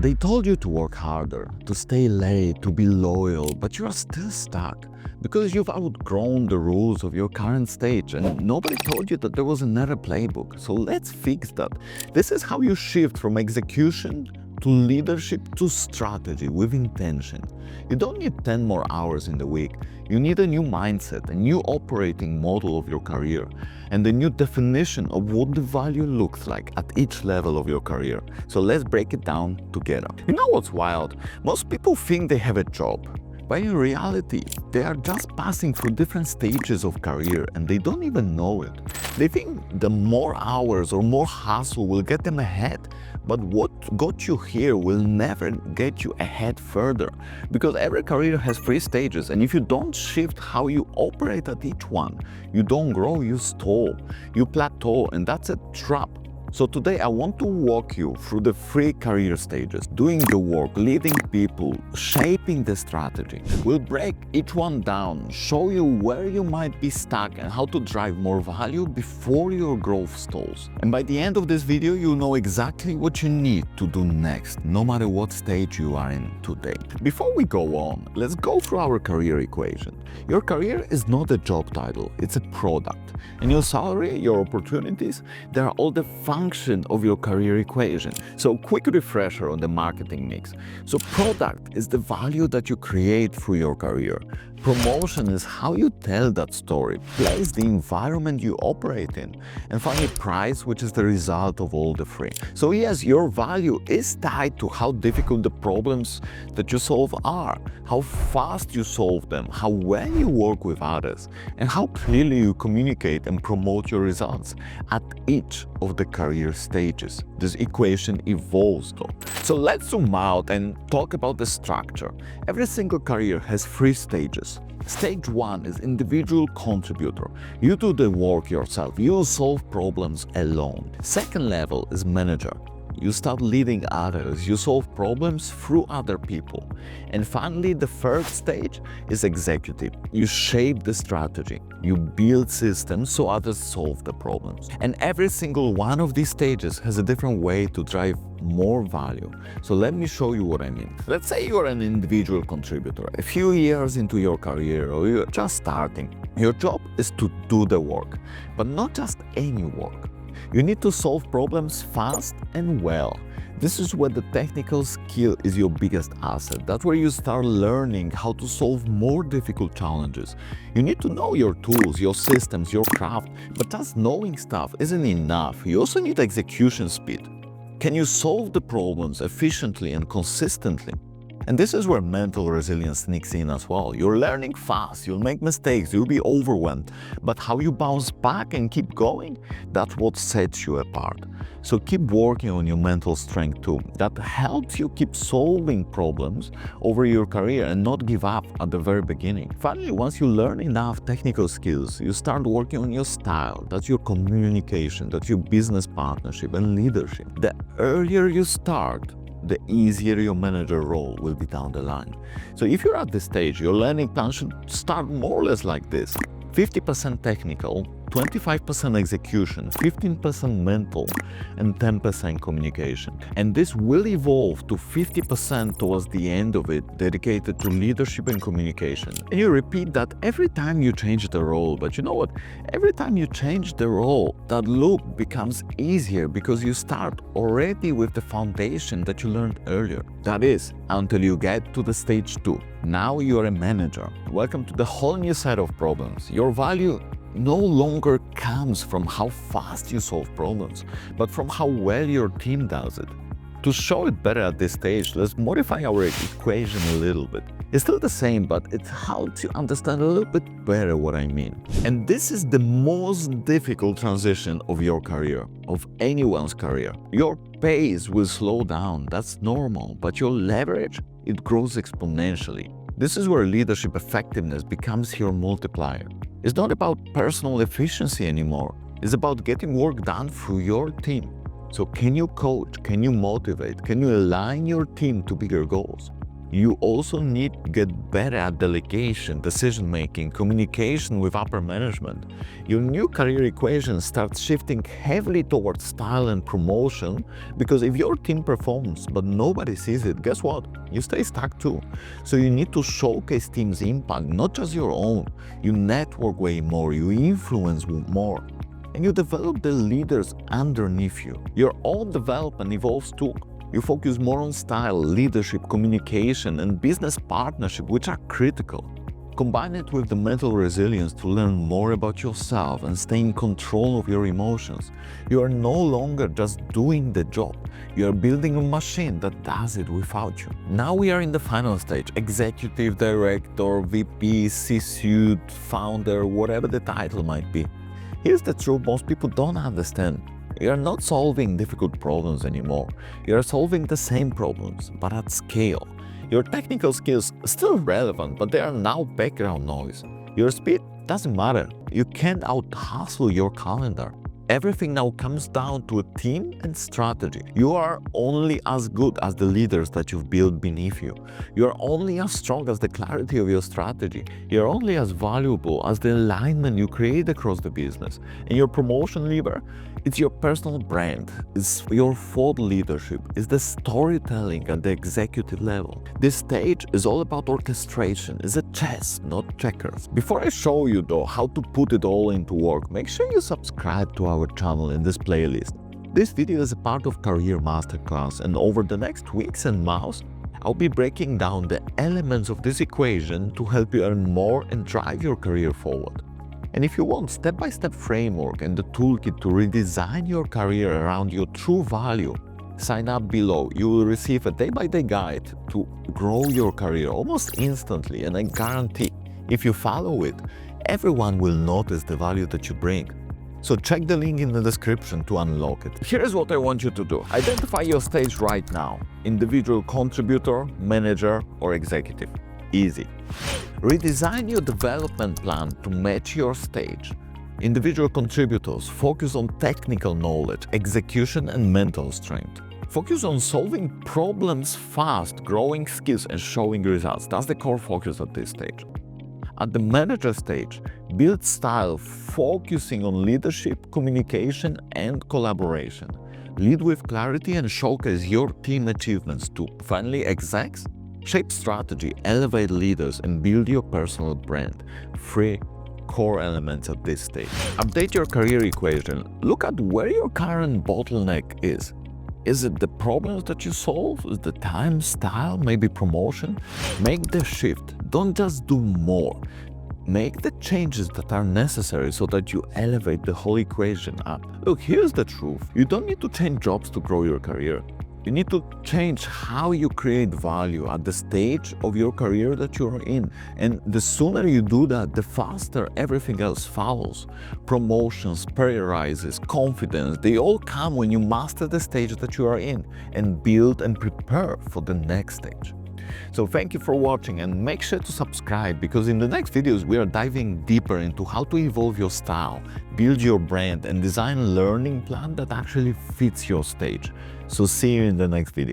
They told you to work harder, to stay late, to be loyal, but you are still stuck because you've outgrown the rules of your current stage and nobody told you that there was another playbook. So let's fix that. This is how you shift from execution to leadership to strategy with intention. You don't need 10 more hours in the week. You need a new mindset, a new operating model of your career, and a new definition of what the value looks like at each level of your career. So let's break it down together. You know what's wild? Most people think they have a job, but in reality, they are just passing through different stages of career and they don't even know it. They think the more hours or more hustle will get them ahead, but what got you here will never get you ahead further, because every career has 3 stages, and if you don't shift how you operate at each one, you don't grow, you stall, you plateau, and that's a trap. So today I want to walk you through the 3 career stages: doing the work, leading people, shaping the strategy. We'll break each one down, show you where you might be stuck and how to drive more value before your growth stalls. And by the end of this video, you'll know exactly what you need to do next, no matter what stage you are in today. Before we go on, let's go through our career equation. Your career is not a job title, it's a product. And your salary, your opportunities, they are all the function of your career equation. So quick refresher on the marketing mix. So product is the value that you create through your career. Promotion is how you tell that story, place the environment you operate in, and finally price, which is the result of all the 3. So yes, your value is tied to how difficult the problems that you solve are, how fast you solve them, how well you work with others, and how clearly you communicate and promote your results at each of the career stages. This equation evolves though. So let's zoom out and talk about the structure. Every single career has 3 stages. Stage 1 is individual contributor. You do the work yourself. You solve problems alone. Second level is manager. You start leading others. You solve problems through other people. And finally, the 3rd stage is executive. You shape the strategy. You build systems so others solve the problems. And every single one of these stages has a different way to drive more value. So let me show you what I mean. Let's say you're an individual contributor, a few years into your career, or you're just starting. Your job is to do the work, but not just any work. You need to solve problems fast and well. This is where the technical skill is your biggest asset. That's where you start learning how to solve more difficult challenges. You need to know your tools, your systems, your craft, but just knowing stuff isn't enough. You also need execution speed. Can you solve the problems efficiently and consistently? And this is where mental resilience sneaks in as well. You're learning fast, you'll make mistakes, you'll be overwhelmed, but how you bounce back and keep going, that's what sets you apart. So keep working on your mental strength too. That helps you keep solving problems over your career and not give up at the very beginning. Finally, once you learn enough technical skills, you start working on your style. That's your communication, that's your business partnership and leadership. The earlier you start, the easier your manager role will be down the line. So if you're at this stage, your learning plan should start more or less like this: 50% technical, 25% execution, 15% mental, and 10% communication. And this will evolve to 50% towards the end of it, dedicated to leadership and communication. And you repeat that every time you change the role. But you know what? Every time you change the role, that loop becomes easier because you start already with the foundation that you learned earlier. That is, until you get to the stage 2. Now you're a manager. Welcome to the whole new set of problems. Your value no longer comes from how fast you solve problems, but from how well your team does it. To show it better at this stage, let's modify our equation a little bit. It's still the same, but it helps you understand a little bit better what I mean. And this is the most difficult transition of your career, of anyone's career. Your pace will slow down, that's normal, but your leverage, it grows exponentially. This is where leadership effectiveness becomes your multiplier. It's not about personal efficiency anymore. It's about getting work done through your team. So can you coach? Can you motivate? Can you align your team to bigger goals? You also need to get better at delegation, decision-making, communication with upper management. Your new career equation starts shifting heavily towards style and promotion, because if your team performs but nobody sees it, guess what? You stay stuck too. So you need to showcase team's impact, not just your own. You network way more, you influence more, and you develop the leaders underneath you. Your own development evolves too. You focus more on style, leadership, communication, and business partnership, which are critical. Combine it with the mental resilience to learn more about yourself and stay in control of your emotions. You are no longer just doing the job. You are building a machine that does it without you. Now we are in the final stage: executive director, VP, C-suite, founder, whatever the title might be. Here's the truth most people don't understand. You are not solving difficult problems anymore. You are solving the same problems, but at scale. Your technical skills are still relevant, but they are now background noise. Your speed doesn't matter. You can't out-hustle your calendar. Everything now comes down to a team and strategy. You are only as good as the leaders that you've built beneath you. You are only as strong as the clarity of your strategy. You're only as valuable as the alignment you create across the business. And your promotion lever, it's your personal brand, it's your thought leadership, it's the storytelling at the executive level. This stage is all about orchestration. It's a chess, not checkers. Before I show you though how to put it all into work, make sure you subscribe to our channel in this playlist. This video is a part of Career Masterclass, and over the next weeks and months, I'll be breaking down the elements of this equation to help you earn more and drive your career forward. And if you want step-by-step framework and the toolkit to redesign your career around your true value, sign up below. You will receive a day-by-day guide to grow your career almost instantly, and I guarantee if you follow it, everyone will notice the value that you bring. So check the link in the description to unlock it. Here's what I want you to do. Identify your stage right now: individual contributor, manager, or executive. Easy. Redesign your development plan to match your stage. Individual contributors focus on technical knowledge, execution, and mental strength. Focus on solving problems fast, growing skills, and showing results. That's the core focus at this stage. At the manager stage, build style, focusing on leadership, communication, and collaboration. Lead with clarity and showcase your team achievements too. Finally, execs, shape strategy, elevate leaders, and build your personal brand. 3 core elements at this stage. Update your career equation. Look at where your current bottleneck is. Is it the problems that you solve? Is the time, style, maybe promotion? Make the shift. Don't just do more. Make the changes that are necessary so that you elevate the whole equation up. Look, here's the truth. You don't need to change jobs to grow your career. You need to change how you create value at the stage of your career that you're in. And the sooner you do that, the faster everything else follows. Promotions, pay rises, confidence, they all come when you master the stage that you are in and build and prepare for the next stage. So thank you for watching, and make sure to subscribe, because in the next videos we are diving deeper into how to evolve your style, build your brand, and design a learning plan that actually fits your stage. So see you in the next video.